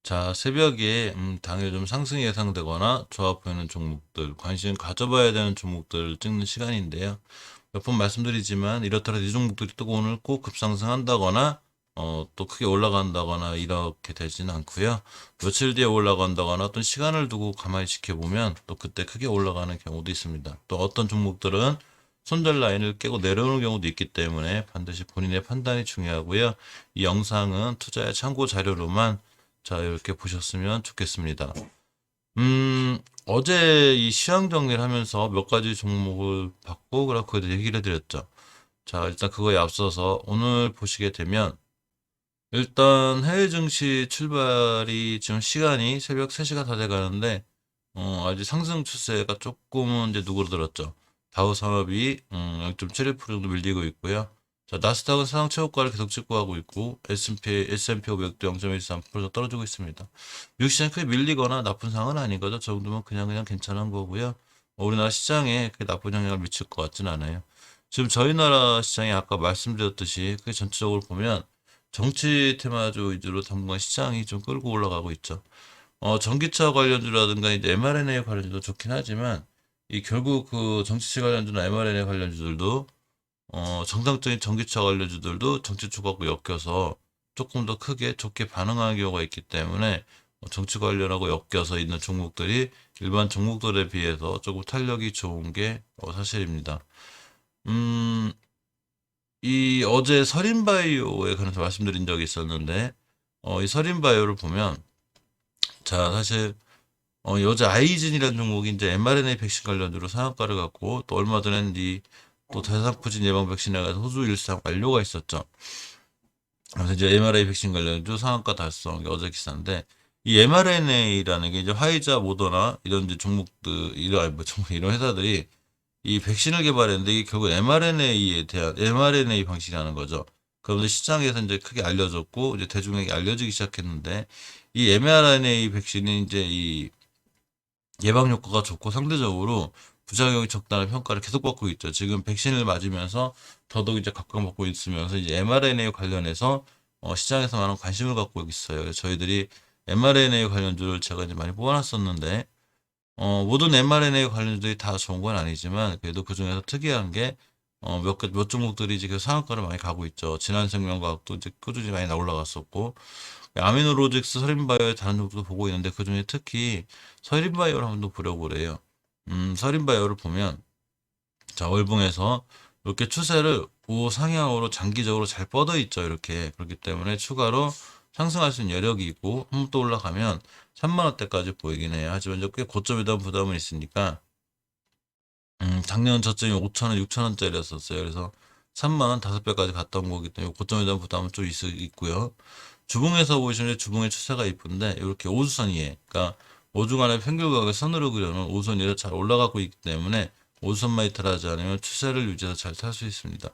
자, 새벽에 당일 좀 상승이 예상되거나 좋아 보이는 종목들, 관심 가져봐야 되는 종목들을 찍는 시간인데요. 몇 번 말씀드리지만 이렇더라도 이 종목들이 또 오늘 꼭 급상승한다거나 또 크게 올라간다거나 이렇게 되지는 않고요. 며칠 뒤에 올라간다거나 어떤 시간을 두고 가만히 지켜보면 또 그때 크게 올라가는 경우도 있습니다. 또 어떤 종목들은 손절 라인을 깨고 내려오는 경우도 있기 때문에 반드시 본인의 판단이 중요하고요. 이 영상은 투자의 참고 자료로만 자, 이렇게 보셨으면 좋겠습니다. 어제 이 시황 정리를 하면서 몇 가지 종목을 봤고, 그리고 그에 대해 얘기를 해드렸죠. 자, 일단 그거에 앞서서 오늘 보시게 되면, 일단 해외 증시 출발이 지금 시간이 새벽 3시가 다 돼가는데, 아직 상승 추세가 조금은 이제 누그러들었죠. 다우 산업이 0.71% 정도 밀리고 있고요. 자, 나스닥은 사상 최고가를 계속 찍고 가고 있고, S&P 500도 0.13% 떨어지고 있습니다. 미국 시장이 크게 밀리거나 나쁜 상황은 아닌 거죠. 저 정도면 그냥 괜찮은 거고요. 우리나라 시장에 그게 나쁜 영향을 미칠 것 같지는 않아요. 지금 저희 나라 시장이 아까 말씀드렸듯이 그게 전체적으로 보면 정치 테마주 위주로 당분간 시장이 좀 끌고 올라가고 있죠. 전기차 관련주라든가 이제 mRNA 관련주도 좋긴 하지만 이 결국 그 정치치 관련주나 mRNA 관련주들도 정상적인 전기차 관련주들도 정치 추구하고 엮여서 조금 더 크게 좋게 반응하는 경우가 있기 때문에 정치 관련하고 엮여서 있는 종목들이 일반 종목들에 비해서 조금 탄력이 좋은 게 사실입니다. 이 어제 서린바이오에 관해서 말씀드린 적이 있었는데 이 서린바이오를 보면 자 사실 여자 아이진이라는 종목이 이제 mRNA 백신 관련주로 상한가를 갖고 또 얼마 전에는 또 대상포진 예방 백신에 가서 호주 일상 완료가 있었죠. 그래서 이제 mRNA 백신 관련주 상한가 달성 이 어제 기사인데 이 mRNA라는 게 이제 화이자, 모더나 이런 이제 종목들 이런 회사들이 이 백신을 개발했는데 이게 결국 mRNA에 대한 mRNA 방식이라는 거죠. 그런데 시장에서 이제 크게 알려졌고 이제 대중에게 알려지기 시작했는데 이 mRNA 백신이 이제 이 예방 효과가 좋고 상대적으로 부작용이 적다는 평가를 계속 받고 있죠. 지금 백신을 맞으면서 더더욱 이제 각광받고 있으면서 이제 mRNA 관련해서 시장에서 많은 관심을 갖고 있어요. 그래서 저희들이 mRNA 관련주를 제가 이제 많이 뽑아놨었는데 모든 mRNA 관련주들이 다 좋은 건 아니지만 그래도 그 중에서 특이한 게 몇 종목들이 지금 상한가를 많이 가고 있죠. 진한생명과학도 이제 꾸준히 많이 올라갔었고 아미노로직스, 서린바이오의 다른 종목도 보고 있는데 그 중에 특히 서린바이오를 한번 더 보려고 그래요. 서린바이오를 보면 자 월봉에서 이렇게 추세를 우상향으로 장기적으로 잘 뻗어 있죠. 이렇게 그렇기 때문에 추가로 상승할 수 있는 여력이 있고 한 번 또 올라가면 3만 원대까지 보이긴 해요. 하지만 이제 꽤 고점에 대한 부담은 있으니까 작년 저점이 5천 원, 6천 원짜리였었어요. 그래서 3만 원 5배까지 갔다 온 거기 때문에 고점에 대한 부담은 좀 있고요. 주봉에서 보시면 주봉의 추세가 이쁜데 이렇게 오수선 위에 그러니까 5주간의 평균 가격을 선으로 그려놓은 오수선 위로 잘 올라가고 있기 때문에 오수선만 이탈하지 않으면 추세를 유지해서 잘 탈 수 있습니다.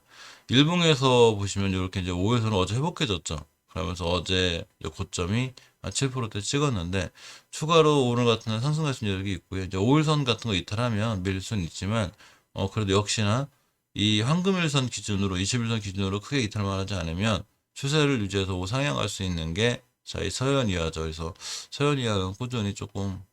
일봉에서 보시면 이렇게 이제 5에서는 어제 회복해졌죠. 그러면서 어제 고점이 한 7%대 찍었는데 추가로 오늘 같은 날 상승할 수 있는 여력이 있고요. 이제 5일선 같은 거 이탈하면 밀릴 수는 있지만 그래도 역시나 이 황금일선 기준으로 21선 기준으로 크게 이탈만 하지 않으면 추세를 유지해서 우상향할 수 있는 게 자, 이 서현이화죠. 그래서 서현이화는 꾸준히 조금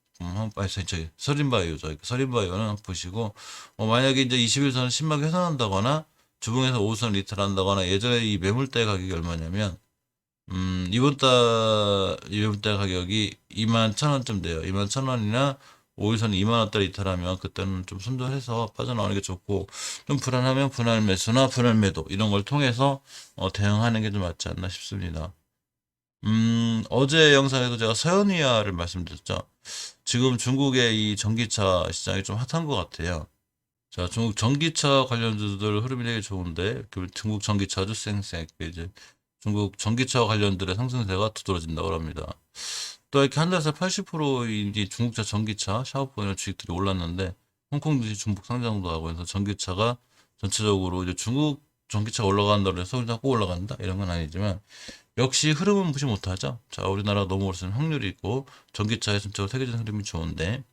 저기 서린바이오죠. 서린바이오는 보시고 만약에 이제 21선을 심하게 훼손한다거나 주봉에서 5선 리탈한다거나 예전에 이 매물대 가격이 얼마냐면 이번 달 가격이 2만 1,000원쯤 돼요. 2만 1,000원이나 5일선 2만 원짜리 이탈하면 그때는 좀 손절해서 빠져나오는 게 좋고 좀 불안하면 분할 매수나 분할 매도 이런 걸 통해서 대응하는 게 좀 맞지 않나 싶습니다. 어제 영상에도 제가 서현이화를 말씀드렸죠. 지금 중국의 이 전기차 시장이 좀 핫한 것 같아요. 자, 중국 전기차 관련주들 흐름이 되게 좋은데 중국 전기차주 쌩쌩 이제 중국 전기차 관련들의 상승세가 두드러진다고 합니다. 또 이렇게 한 달새 80%인지 중국차 전기차 샤오포이나 주식들이 올랐는데 홍콩 증시 중복 상장도 하고 해서 전기차가 전체적으로 이제 중국 전기차가 올라간다고 해서 그냥 꼭 올라간다 이런 건 아니지만 역시 흐름은 무시 못하죠. 자, 우리나라 넘어올 확률이 있고 전기차의 전체적으로 세계적인 흐름이 좋은데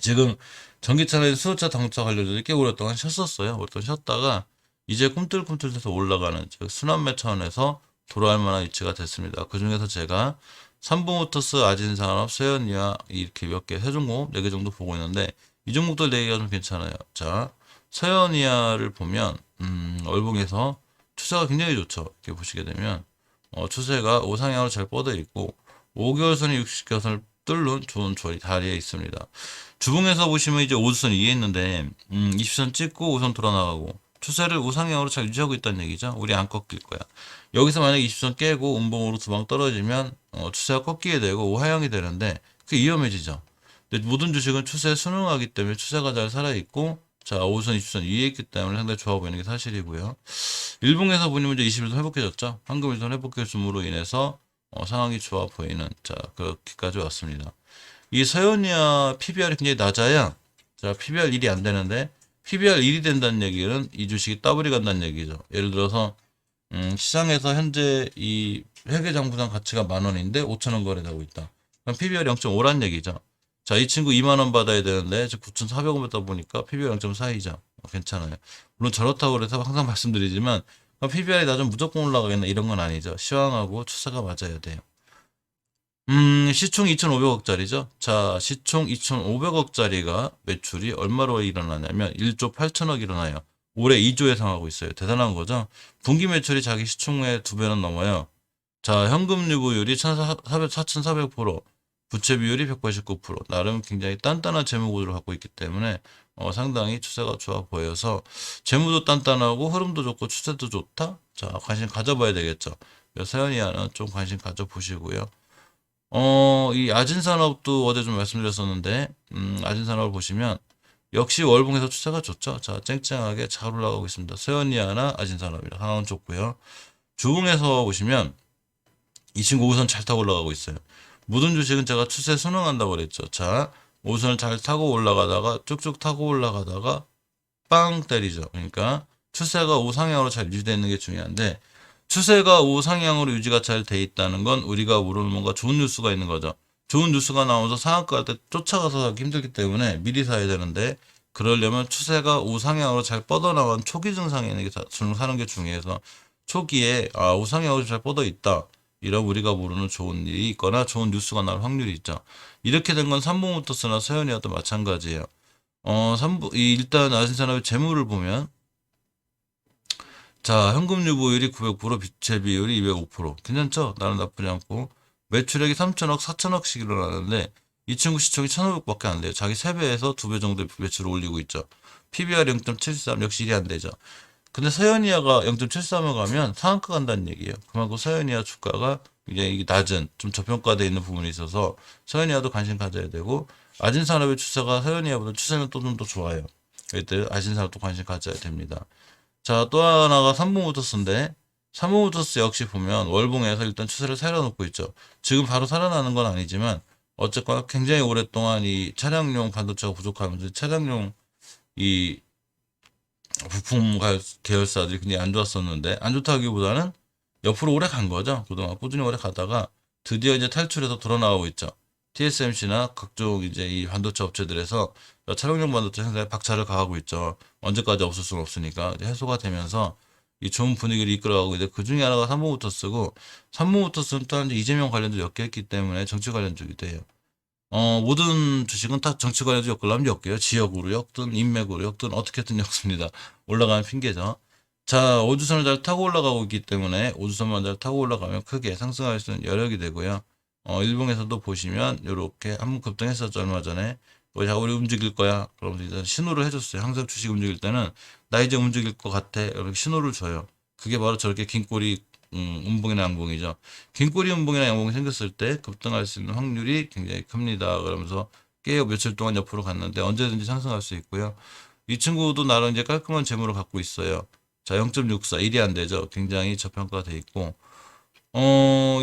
지금 전기차는 수소차, 당차 관련주들이 꽤 오랫동안 쉬었었어요. 오랫동안 쉬었다가 이제 꿈틀꿈틀해서 올라가는 즉 순환매 차원에서 돌아올 만한 위치가 됐습니다. 그 중에서 제가 삼보모터스, 아진산업, 세연이와 이렇게 몇 개, 세 종목, 4개 정도 보고 있는데, 이 종목들 4개가 좀 괜찮아요. 자, 세연이아를 보면, 월봉에서 추세가 굉장히 좋죠. 이렇게 보시게 되면, 추세가 우상향으로 잘 뻗어 있고, 5개월선이 60개월선을 뚫는 좋은 자리에 있습니다. 주봉에서 보시면 이제 5주선 위에 있는데, 20선 찍고 5선 돌아 나가고, 추세를 우상향으로 잘 유지하고 있다는 얘기죠. 우리 안 꺾일 거야. 여기서 만약 20선 깨고 음봉으로 두 방 떨어지면 추세가 꺾이게 되고 우하향이 되는데 그게 위험해지죠. 근데 모든 주식은 추세에 순응하기 때문에 추세가 잘 살아있고 자 5선 20선 위에 있기 때문에 상당히 좋아 보이는 게 사실이고요. 일봉에서 보면 이제 21선 회복해졌죠. 황금 1선 회복해줌으로 인해서 상황이 좋아 보이는 자 그렇게까지 왔습니다. 이 서현이와 PBR이 굉장히 낮아야 자 PBR 1이 안 되는데 PBR 1이 된다는 얘기는 이 주식이 더블이 간다는 얘기죠. 예를 들어서 시장에서 현재 이 회계장부상 가치가 10,000원인데 5,000원 거래되고 있다. 그럼 PBR 0.5란 얘기죠. 자, 이 친구 2만원 받아야 되는데 9,400원 받다 보니까 PBR 0.4이죠. 괜찮아요. 물론 저렇다고 그래서 항상 말씀드리지만 PBR이 낮으면 무조건 올라가겠나 이런 건 아니죠. 시황하고 추세가 맞아야 돼요. 시총 2,500억짜리죠. 자, 시총 2,500억짜리가 매출이 얼마로 일어나냐면 1조 8천억 일어나요. 올해 2조 예상하고 있어요. 대단한 거죠. 분기 매출이 자기 시총의 2배는 넘어요. 자, 현금 유보율이 4,400%, 부채 비율이 189%. 나름 굉장히 단단한 재무 구조를 갖고 있기 때문에 상당히 추세가 좋아 보여서 재무도 단단하고 흐름도 좋고 추세도 좋다. 자, 관심 가져봐야 되겠죠. 세연이와는 좀 관심 가져보시고요. 이 아진산업도 어제 좀 말씀드렸었는데, 아진산업을 보시면, 역시 월봉에서 추세가 좋죠. 자, 쨍쨍하게 잘 올라가고 있습니다. 세연이아나 아진산업이라 상황은 좋고요. 주봉에서 보시면, 이 친구 5선 잘 타고 올라가고 있어요. 모든 주식은 제가 추세 순응한다고 그랬죠. 자, 5선을 잘 타고 올라가다가, 쭉쭉 타고 올라가다가, 빵 때리죠. 그러니까, 추세가 우상향으로 잘 유지되는 게 중요한데, 추세가 우상향으로 유지가 잘 돼 있다는 건 우리가 모르는 뭔가 좋은 뉴스가 있는 거죠. 좋은 뉴스가 나오면서 상한가 할 때 쫓아가서 사기 힘들기 때문에 미리 사야 되는데 그러려면 추세가 우상향으로 잘 뻗어나간 초기 증상에 있는 게 사는 게 중요해서 초기에 우상향으로 잘 뻗어 있다. 이런 우리가 모르는 좋은 일이 있거나 좋은 뉴스가 나올 확률이 있죠. 이렇게 된 건 삼보모터스나 세연이와도 마찬가지예요. 일단 아신산업의 재무를 보면 자, 현금 유보율이 900%, 비채 비율이 205%. 괜찮죠? 나는 나쁘지 않고. 매출액이 3천억, 4천억씩 일어나는데, 이 친구 시총이 1,500밖에 안 돼요. 자기 3배에서 2배 정도의 매출을 올리고 있죠. PBR 0.73, 역시 일이 안 되죠. 근데 서현이아가 0.73을 가면 상한가 간다는 얘기예요. 그만큼 서현이아 주가가 굉장히 낮은, 좀 저평가되어 있는 부분이 있어서 서현이아도 관심 가져야 되고, 아진산업의 추세가 서현이아보다 추세는 또 좀 더 좋아요. 그때 아진산업도 관심 가져야 됩니다. 자, 또 하나가 삼보모터스인데, 삼보모터스 역시 보면 월봉에서 일단 추세를 살려놓고 있죠. 지금 바로 살아나는 건 아니지만, 어쨌거나 굉장히 오랫동안 이 차량용 반도체가 부족하면서 차량용 이 부품 계열사들이 굉장히 안 좋았었는데, 안 좋다기보다는 옆으로 오래 간 거죠. 그동안 꾸준히 오래 가다가 드디어 이제 탈출해서 돌아 나오고 있죠. TSMC나 각종 이제 이 반도체 업체들에서 차량용 반도체 생산에 박차를 가하고 있죠. 언제까지 없을 수는 없으니까 이제 해소가 되면서 이 좋은 분위기를 이끌어가고 있는데 그 중에 하나가 삼보모터스고 삼보모터스는 또한 이재명 관련도 엮여있기 때문에 정치 관련주기도 해요. 모든 주식은 다 정치 관련주 엮으려면 엮여요. 지역으로 엮든 인맥으로 엮든 어떻게든 엮습니다. 올라가는 핑계죠. 자, 5주선을 잘 타고 올라가고 있기 때문에 5주선만 잘 타고 올라가면 크게 상승할 수 있는 여력이 되고요. 일봉에서도 보시면 이렇게 한번 급등했었죠. 얼마 전에. 자, 우리 움직일 거야. 그러면서 일단 신호를 해줬어요. 항상 주식 움직일 때는 나 이제 움직일 것 같아. 이렇게 신호를 줘요. 그게 바로 저렇게 긴 꼬리 음봉이나 양봉이죠. 긴 꼬리 음봉이나 양봉이 생겼을 때 급등할 수 있는 확률이 굉장히 큽니다. 그러면서 깨어 며칠 동안 옆으로 갔는데 언제든지 상승할 수 있고요. 이 친구도 나름 이제 깔끔한 재물을 갖고 있어요. 자, 0.64, 1이 안 되죠. 굉장히 저평가돼 있고,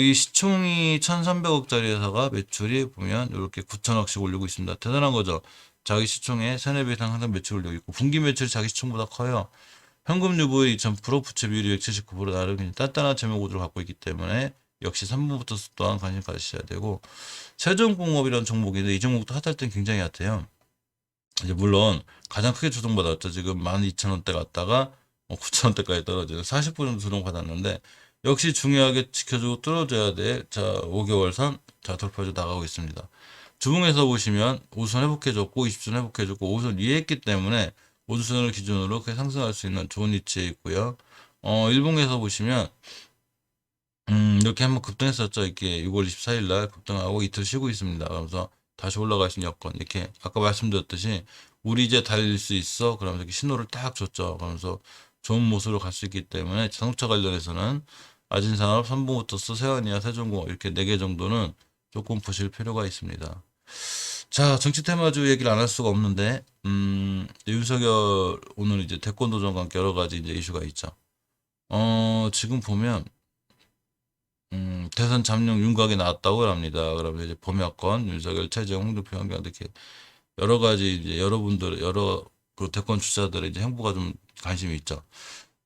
이 시총이 1,300억짜리 회사가 매출이 보면 이렇게 9천억씩 올리고 있습니다. 대단한 거죠. 자기 시총의 3, 4배 이상 항상 매출 올리고 있고, 분기 매출이 자기 시총보다 커요. 현금 유보율 2,000%, 부채 비율이 179%, 나름 굉장히 단단한 재무 구조를 갖고 있기 때문에 역시 3분부터 또한 관심 가지셔야 되고, 세종공업이라는 종목인데 이 종목도 핫할 땐 굉장히 핫해요. 이제 물론 가장 크게 조정받았죠. 지금 12,000원대 갔다가 9,000원대까지 떨어지는 40% 정도 조정받았는데 역시 중요하게 지켜주고 뚫어줘야 돼. 자, 5개월 선. 자, 돌파주 나가고 있습니다. 주봉에서 보시면 5선 회복해줬고 20선 회복해줬고 5선 위에 있기 때문에 5선을 기준으로 그렇게 상승할 수 있는 좋은 위치에 있고요. 일봉에서 보시면 이렇게 한번 급등했었죠. 이렇게 6월 24일 날 급등하고 이틀 쉬고 있습니다. 그러면서 다시 올라갈 수 있는 여건. 이렇게 아까 말씀드렸듯이 우리 이제 달릴 수 있어. 그러면서 이렇게 신호를 딱 줬죠. 그러면서 좋은 모습으로 갈 수 있기 때문에 자동차 관련해서는 아진산업, 삼봉모터스, 세환이야, 세종공업 이렇게 4개 정도는 조금 보실 필요가 있습니다. 자, 정치 테마주 얘기를 안 할 수가 없는데, 윤석열 오늘 이제 대권 도전과 함께 여러 가지 이제 이슈가 있죠. 지금 보면 대선 잠룡 윤곽이 나왔다고 합니다. 그러면 이제 범야권, 윤석열, 최재형, 홍준표, 한경 이렇게 여러 가지 이제 여러분들 여러 그 대권 주자들의 이제 행보가 좀 관심이 있죠.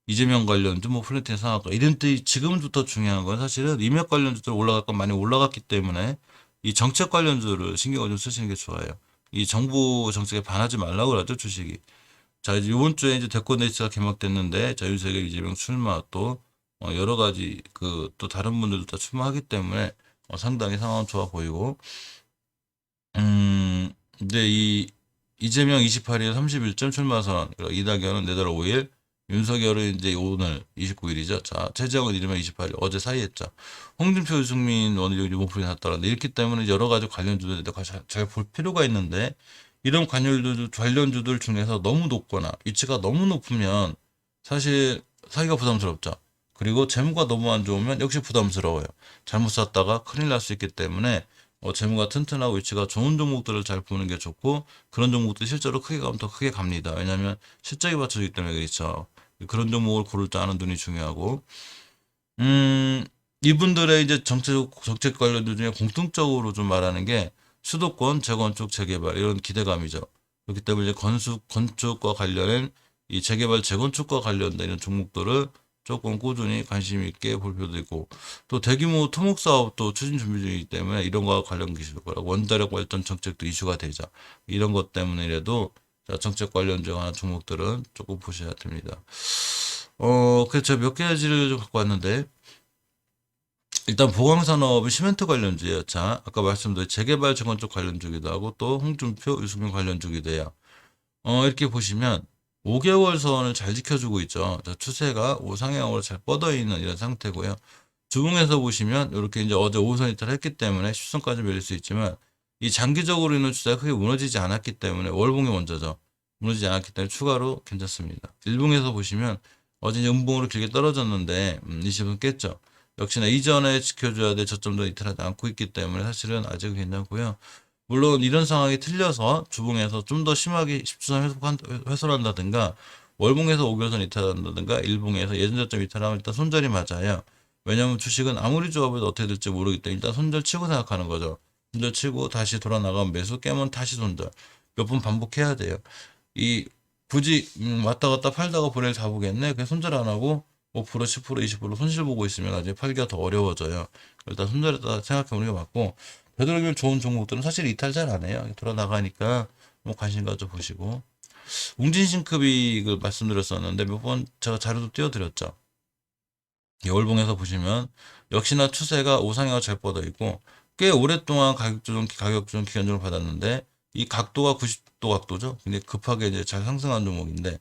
이재명 관련주, 뭐 플래티나 상하가 이런 때 지금부터 중요한 건 사실은 이명 관련주들 올라갈 건 많이 올라갔기 때문에 이 정책 관련주를 신경을 좀 쓰시는 게 좋아요. 이 정부 정책에 반하지 말라고 그러죠 주식이. 자, 이제 이번 주에 이제 대권 레이스가 개막됐는데, 자, 윤석열, 이재명 출마 또, 여러 가지, 또 다른 분들도 다 출마하기 때문에, 상당히 상황은 좋아 보이고, 근데 이재명 28일 31점 출마 선언, 그리고 이낙연은 내달 5일, 윤석열은 이제 오늘 29일이죠. 자, 최재형은 이르면 28일, 어제 사이했죠. 홍준표, 유승민, 원희룡, 유목표이 났다는데, 이렇기 때문에 여러 가지 관련주들에 잘 볼 필요가 있는데, 이런 관련주들 중에서 너무 높거나 위치가 너무 높으면 사실 사기가 부담스럽죠. 그리고 재무가 너무 안 좋으면 역시 부담스러워요. 잘못 샀다가 큰일 날 수 있기 때문에 재무가 튼튼하고 위치가 좋은 종목들을 잘 보는 게 좋고 그런 종목들이 실제로 크게 가면 더 크게 갑니다. 왜냐하면 실적이 받쳐지기 때문에 그렇죠. 그런 종목을 고를 때 아는 눈이 중요하고 이분들의 이제 정책 관련주 중에 공통적으로 좀 말하는 게 수도권 재건축 재개발 이런 기대감이죠. 그렇기 때문에 이제 건축과 관련된 이 재개발 재건축과 관련된 이런 종목들을 조금 꾸준히 관심 있게 볼 필요도 있고 또 대규모 토목 사업도 추진 준비 중이기 때문에 이런 거와 관련 기술과 원자력 발전 정책도 이슈가 되죠. 이런 것 때문에라도 정책 관련주 하나 종목들은 조금 보셔야 됩니다. 그래서 제가 몇 가지를 좀 갖고 왔는데 일단 보강산업은 시멘트 관련주예요. 자, 아까 말씀드린 재개발 재건축 관련주기도 하고 또 홍준표, 유승민 관련주기도 해요. 이렇게 보시면 5개월 선을 잘 지켜주고 있죠. 자, 추세가 우상향으로 잘 뻗어 있는 이런 상태고요. 주봉에서 보시면 이렇게 이제 어제 5선 이탈을 했기 때문에 10선까지 밀릴 수 있지만 이 장기적으로 있는 추세가 크게 무너지지 않았기 때문에 월봉이 먼저죠. 무너지지 않았기 때문에 추가로 괜찮습니다. 일봉에서 보시면 어제 이제 음봉으로 길게 떨어졌는데 20선 깼죠. 역시나 이전에 지켜줘야 될 저점도 이탈하지 않고 있기 때문에 사실은 아직은 괜찮고요. 물론 이런 상황이 틀려서 주봉에서 좀 더 심하게 10주선 훼손한다든가 월봉에서 5개월선 이탈한다든가 일봉에서 예전 저점 이탈하면 일단 손절이 맞아요. 왜냐하면 주식은 아무리 좋아해도 어떻게 될지 모르기 때문에 일단 손절 치고 생각하는 거죠. 손절 치고 다시 돌아 나가면 매수 깨면 다시 손절. 몇 번 반복해야 돼요. 이 굳이 왔다 갔다 팔다가 보낼 잡으겠네. 그냥 손절 안 하고 5%, 10%, 20% 손실 보고 있으면 나중에 팔기가 더 어려워져요. 일단 손절했다 생각해보는 게 맞고 되도록이면 좋은 종목들은 사실 이탈 잘 안 해요. 돌아 나가니까 뭐 관심 가져 보시고 웅진신급이 말씀드렸었는데 몇 번 제가 자료도 띄워드렸죠. 월봉에서 보시면 역시나 추세가 우상향을 잘 뻗어 있고 꽤 오랫동안 가격 조정 기간적으로 받았는데 이 각도가 90도 각도죠. 근데 급하게 이제 잘 상승한 종목인데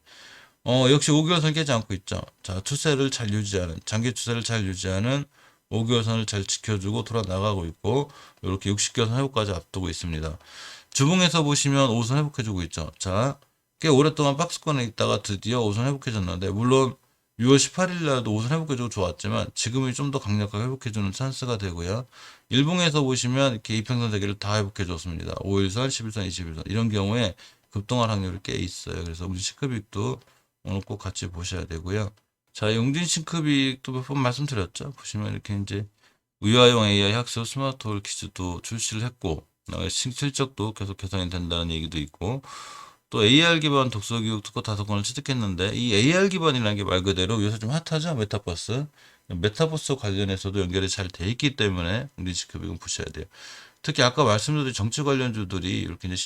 역시 5개월선 깨지 않고 있죠. 자, 추세를 잘 유지하는, 장기 추세를 잘 유지하는 5개월선을 잘 지켜주고 돌아 나가고 있고, 이렇게 60개월선 회복까지 앞두고 있습니다. 주봉에서 보시면 5선 회복해주고 있죠. 자, 꽤 오랫동안 박스권에 있다가 드디어 5선 회복해줬는데, 물론 6월 18일 날도 5선 회복해주고 좋았지만, 지금이 좀 더 강력하게 회복해주는 찬스가 되고요. 일봉에서 보시면 이렇게 이평선 대기를 다 회복해줬습니다. 5일선, 11선, 21선. 이런 경우에 급등할 확률이 꽤 있어요. 그래서 우리 시급익도 오늘 꼭 같이 보셔야 되고요. 자, 용진 싱크빅도 몇 번 말씀드렸죠. 보시면 이렇게 이제 의화용 AI 학습 스마트홀 퀴즈도 출시를 했고, 실적도 계속 개선이 된다는 얘기도 있고, 또 AR 기반 독서 교육 특허 5건을 취득했는데, 이 AR 기반이라는 게 말 그대로 요새 좀 핫하죠? 메타버스. 메타버스 관련해서도 연결이 잘 돼 있기 때문에 용진 싱크빅은 보셔야 돼요. 특히 아까 말씀드린 정치 관련주들이 이렇게 이제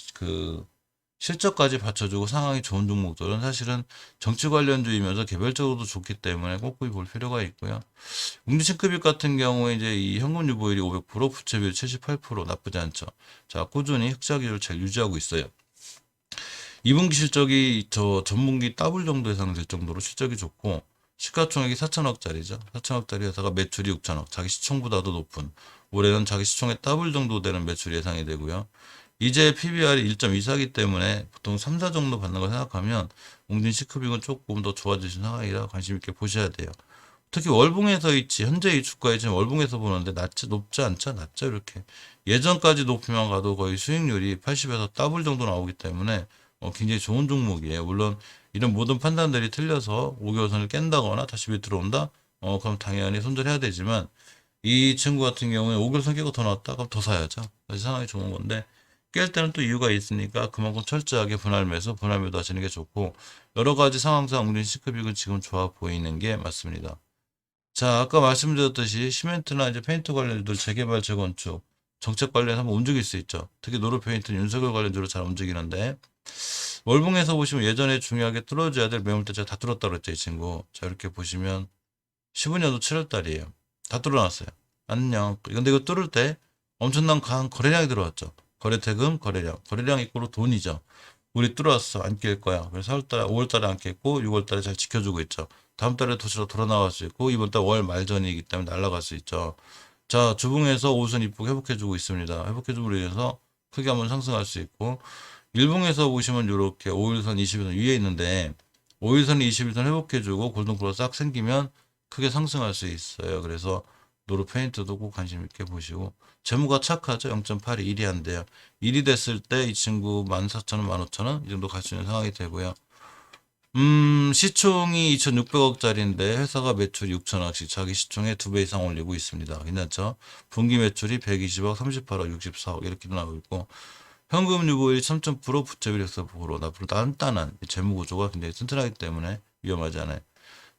실적까지 받쳐주고 상황이 좋은 종목들은 사실은 정치 관련주이면서 개별적으로도 좋기 때문에 꼼꼼히 볼 필요가 있고요. 웅진신급입 같은 경우에 이제 이 현금 유보율이 500%, 부채 비율 78% 나쁘지 않죠. 자, 꾸준히 흑자 기조를 잘 유지하고 있어요. 2분기 실적이 저 전분기 더블 정도 예상될 정도로 실적이 좋고 시가총액이 4천억짜리죠. 4천억짜리 회사가 매출이 6천억, 자기 시총보다도 높은 올해는 자기 시총의 더블 정도 되는 매출 예상이 되고요. 이제 PBR이 1.24이기 때문에 보통 3, 4 정도 받는 걸 생각하면 웅진 시크빅은 조금 더 좋아지신 상황이라 관심 있게 보셔야 돼요. 특히 월봉에서 있지 현재 이 주가에 지금 월봉에서 보는데 높지 않죠? 낮죠? 이렇게 예전까지 높이만 가도 거의 수익률이 80에서 더블 정도 나오기 때문에 굉장히 좋은 종목이에요. 물론 이런 모든 판단들이 틀려서 5개월선을 깬다거나 다시 밑으로 들어온다? 그럼 당연히 손절해야 되지만 이 친구 같은 경우에 5개월선 깨고 더 나왔다? 그럼 더 사야죠. 다시 상황이 좋은 건데 깰 때는 또 이유가 있으니까 그만큼 철저하게 분할 매수, 분할 매도 하시는 게 좋고 여러 가지 상황상 웅진 시크빅은 지금 좋아 보이는 게 맞습니다. 자, 아까 말씀드렸듯이 시멘트나 이제 페인트 관련주들 재개발, 재건축, 정책 관련 한번 움직일 수 있죠. 특히 노르페인트는 윤석열 관련주로 잘 움직이는데 월봉에서 보시면 예전에 중요하게 뚫어줘야 될 매물대 제가 다 뚫었다 그랬죠, 이 친구. 자, 이렇게 보시면 15년도 7월 달이에요. 다 뚫어놨어요. 안녕. 근데 이거 뚫을 때 엄청난 강한 거래량이 들어왔죠. 거래 대금, 거래량 이꼬로 돈이죠. 우리 뚫어왔어. 안 깰 거야. 그래서 4월달에, 5월달에 안 깼고 6월달에 잘 지켜주고 있죠. 다음 달에 도시로 돌아 나갈 수 있고 이번 달 월 말전이기 때문에 날아갈 수 있죠. 자, 주봉에서 5선 이쁘게 회복해주고 있습니다. 회복해줌으로 인해서 크게 한번 상승할 수 있고 일봉에서 보시면 이렇게 5일선, 20일선 위에 있는데 5일선, 21선 회복해주고 골든크로스 싹 생기면 크게 상승할 수 있어요. 그래서 노르페인트도 꼭 관심 있게 보시고 재무가 착하죠. 0.82 1이 안 돼요. 1이 됐을 때 이 친구 14,000원, 15,000원 이 정도 갈 수 있는 상황이 되고요. 시총이 2,600억짜리인데 회사가 매출이 6천억씩 자기 시총의 2배 이상 올리고 있습니다. 괜찮죠? 분기 매출이 120억, 38억, 64억 이렇게 나오고 있고 현금 유보율이 3.9%, 부채비율 100%, 나쁘로 단단한 재무 구조가 굉장히 튼튼하기 때문에 위험하지 않아요.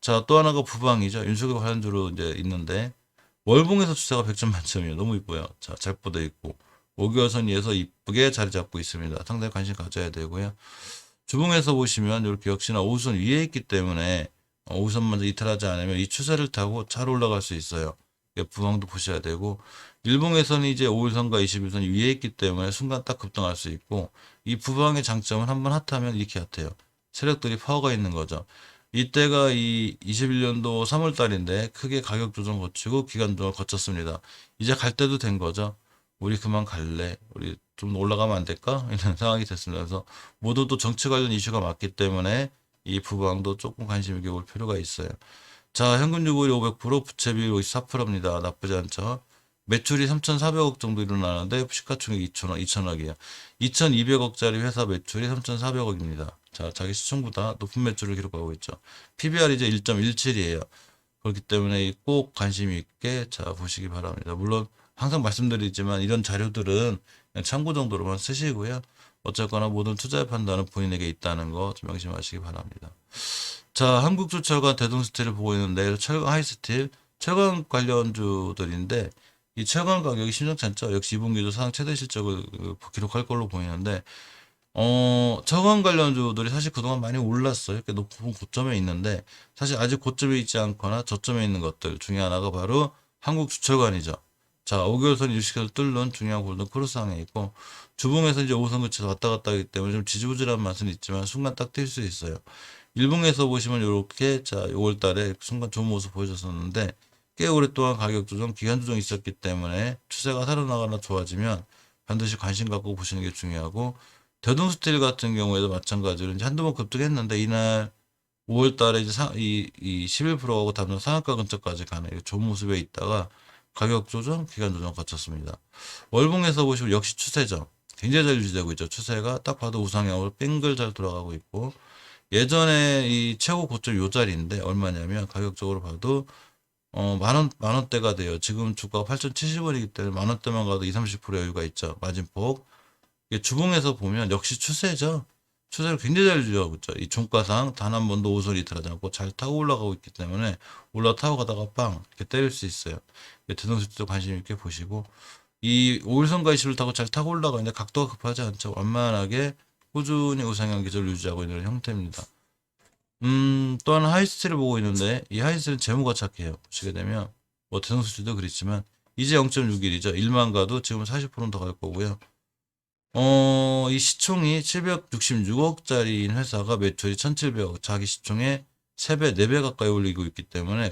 자, 또 하나가 부방이죠. 윤석열 관련주로 이제 있는데 월봉에서 추세가 100점 만점이에요. 너무 이뻐요. 자, 잘 뻗어 있고 5개월선 위에서 이쁘게 자리 잡고 있습니다. 상당히 관심 가져야 되고요. 주봉에서 보시면 이렇게 역시나 5선 위에 있기 때문에 5선 먼저 이탈하지 않으면 이 추세를 타고 잘 올라갈 수 있어요. 부방도 보셔야 되고 일봉에서는 이제 5일선과 21선 위에 있기 때문에 순간 딱 급등할 수 있고 이 부방의 장점은 한번 핫하면 이렇게 핫해요. 세력들이 파워가 있는 거죠. 이때가 이 21년도 3월 달인데 크게 가격 조정 거치고 기간 조정을 거쳤습니다. 이제 갈 때도 된 거죠. 우리 그만 갈래. 우리 좀 올라가면 안 될까? 이런 상황이 됐습니다. 그래서 모두 또 정치 관련 이슈가 많기 때문에 이 부방도 조금 관심 있게 볼 필요가 있어요. 자, 현금 유보율 500%, 부채 비율 54%입니다. 나쁘지 않죠. 매출이 3,400억 정도 일어나는데 시가총액 2천억이에요. 2,200억짜리 회사 매출이 3,400억입니다. 자, 자기 시총보다 높은 매출을 기록하고 있죠. PBR 이제 1.17이에요. 그렇기 때문에 꼭 관심 있게 자 보시기 바랍니다. 물론 항상 말씀드리지만 이런 자료들은 그냥 참고 정도로만 쓰시고요. 어쨌거나 모든 투자의 판단은 본인에게 있다는 거 좀 명심하시기 바랍니다. 자, 한국조철과 대동스틸을 보고 있는데 철강 하이스틸, 철강 관련주들인데 이 철강 가격이 심상치 않죠. 역시 2분기도 사상 최대 실적을 기록할 걸로 보이는데 철강 관련주들이 사실 그동안 많이 올랐어요. 이렇게 높은 고점에 있는데 사실 아직 고점에 있지 않거나 저점에 있는 것들 중에 하나가 바로 한국주철관이죠. 자, 5개월선 유식을 뚫는 중요한 골든 크로스상에 있고 주봉에서 이제 5선 근처에서 왔다 갔다 하기 때문에 좀 지지부진한 맛은 있지만 순간 딱 뛸 수 있어요. 일봉에서 보시면 이렇게 자 6월 달에 순간 좋은 모습 보여줬었는데 꽤 오랫동안 가격 조정, 기간 조정이 있었기 때문에 추세가 살아나거나 좋아지면 반드시 관심 갖고 보시는 게 중요하고 대동스틸 같은 경우에도 마찬가지로 이제 한두 번 급등했는데 이날 5월 달에 이제 이 11%하고 다음 상한가 근처까지 가는 좋은 모습에 있다가 가격 조정, 기간 조정 거쳤습니다. 월봉에서 보시면 역시 추세죠. 굉장히 잘 유지되고 있죠. 추세가 딱 봐도 우상향으로 빙글 잘 돌아가고 있고 예전에 이 최고 고점 요 자리인데 얼마냐면 가격적으로 봐도 만 원대가 돼요. 지금 주가가 8,070원이기 때문에 만 원대만 가도 2, 30% 여유가 있죠. 마진폭. 이게 주봉에서 보면 역시 추세죠. 추세를 굉장히 잘 유지하고 있죠. 이 종가상 단 한 번도 오선 이탈하지 않고 잘 타고 올라가고 있기 때문에 올라타고 가다가 빵 이렇게 때릴 수 있어요. 대동수도 관심 있게 보시고 이 5일선과 20을 타고 잘 타고 올라가는데 각도가 급하지 않죠. 완만하게 꾸준히 우상향 기조를 유지하고 있는 형태입니다. 또한 하이스트를 보고 있는데 이 하이스트는 재무가 착해요. 보시게 되면 뭐 대성수지도 그렇지만 이제 0.6일이죠. 1만 가도 지금 40%는 더 갈 거고요. 이 시총이 766억짜리인 회사가 매출이 1,700억, 자기 시총의 3배, 4배 가까이 올리고 있기 때문에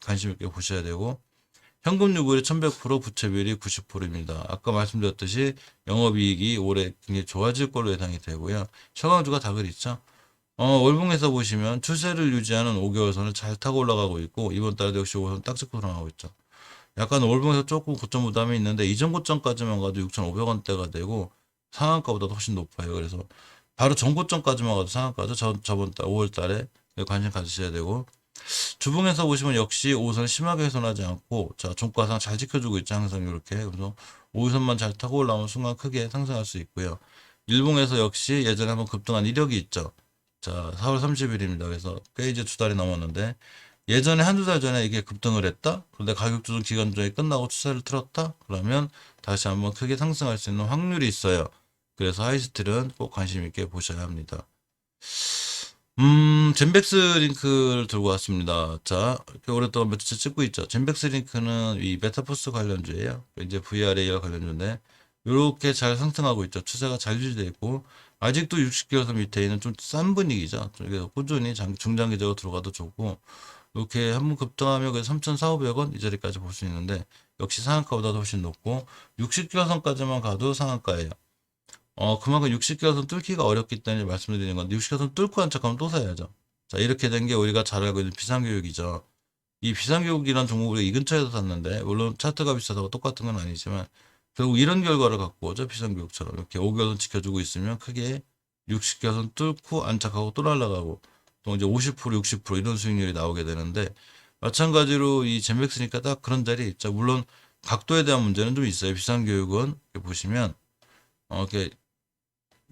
관심 있게 보셔야 되고, 현금 유보율이 1100%, 부채 비율이 90%입니다. 아까 말씀드렸듯이 영업이익이 올해 굉장히 좋아질 걸로 예상이 되고요. 최강주가 다 그렇죠. 월봉에서 보시면 추세를 유지하는 5개월선을 잘 타고 올라가고 있고, 이번 달에도 역시 5선 딱 찍고 돌아가고 있죠. 약간 월봉에서 조금 고점 부담이 있는데 이전 고점까지만 가도 6,500원대가 되고 상한가보다 훨씬 높아요. 그래서 바로 전고점까지만 가도 상한가죠. 저번 달 5월 달에 관심 가지셔야 되고, 주봉에서 보시면 역시 5선 심하게 훼손하지 않고, 자, 종가상 잘 지켜주고 있죠. 항상 이렇게. 그래서 5선만 잘 타고 올라오면 순간 크게 상승할 수 있고요. 일봉에서 역시 예전에 한번 급등한 이력이 있죠. 자, 4월 30일입니다. 그래서 꽤 이제 2달이 넘었는데, 예전에 한두 달 전에 이게 급등을 했다? 그런데 가격 조정 기간 중에 끝나고 추세를 틀었다? 그러면 다시 한번 크게 상승할 수 있는 확률이 있어요. 그래서 하이스틸은 꼭 관심 있게 보셔야 합니다. 젠백스 링크를 들고 왔습니다. 자, 이렇게 오랫동안 며칠 찍고 있죠. 젠백스 링크는 이 메타버스 관련주예요. 이제 VRAR 관련주인데, 이렇게 잘 상승하고 있죠. 추세가 잘 유지되어 있고, 아직도 60개월선 밑에 있는 좀 싼 분위기죠. 그래서 꾸준히 중장기적으로 들어가도 좋고, 이렇게 한번 급등하면 그 3,400원 이 자리까지 볼 수 있는데, 역시 상한가보다도 훨씬 높고, 60개월선까지만 가도 상한가예요. 그만큼 60개월선 뚫기가 어렵기 때문에 말씀드리는 건데, 60개월선 뚫고 한 척하면 또 사야죠. 자, 이렇게 된 게 우리가 잘 알고 있는 비상교육이죠. 이 비상교육이란 종목을 이 근처에서 샀는데, 물론 차트가 비싸다고 똑같은 건 아니지만, 결국 이런 결과를 갖고 오죠. 비상교육처럼. 이렇게 5개월선 지켜주고 있으면 크게 60개월선 뚫고 안착하고 또 날아가고, 또 이제 50%, 60% 이런 수익률이 나오게 되는데, 마찬가지로 이 젠백스니까 딱 그런 자리에 있죠. 물론 각도에 대한 문제는 좀 있어요. 비상교육은 이렇게 보시면, 이렇게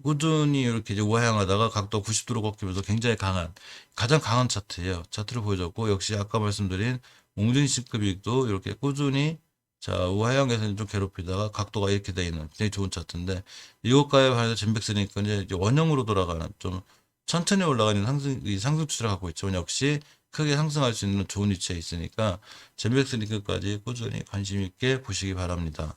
꾸준히 이렇게 이제 우하향하다가 각도 90도로 꺾이면서 굉장히 가장 강한 차트예요. 차트를 보여줬고, 역시 아까 말씀드린 옹준신급 이익도 이렇게 꾸준히, 자, 우하향에서는 좀 괴롭히다가 각도가 이렇게 돼 있는 굉장히 좋은 차트인데, 이것과에 반해서 젠백스니까 이제 원형으로 돌아가는 좀 천천히 올라가는 상승 추세를 갖고 있지만 역시 크게 상승할 수 있는 좋은 위치에 있으니까 젠백스니까지 꾸준히 관심 있게 보시기 바랍니다.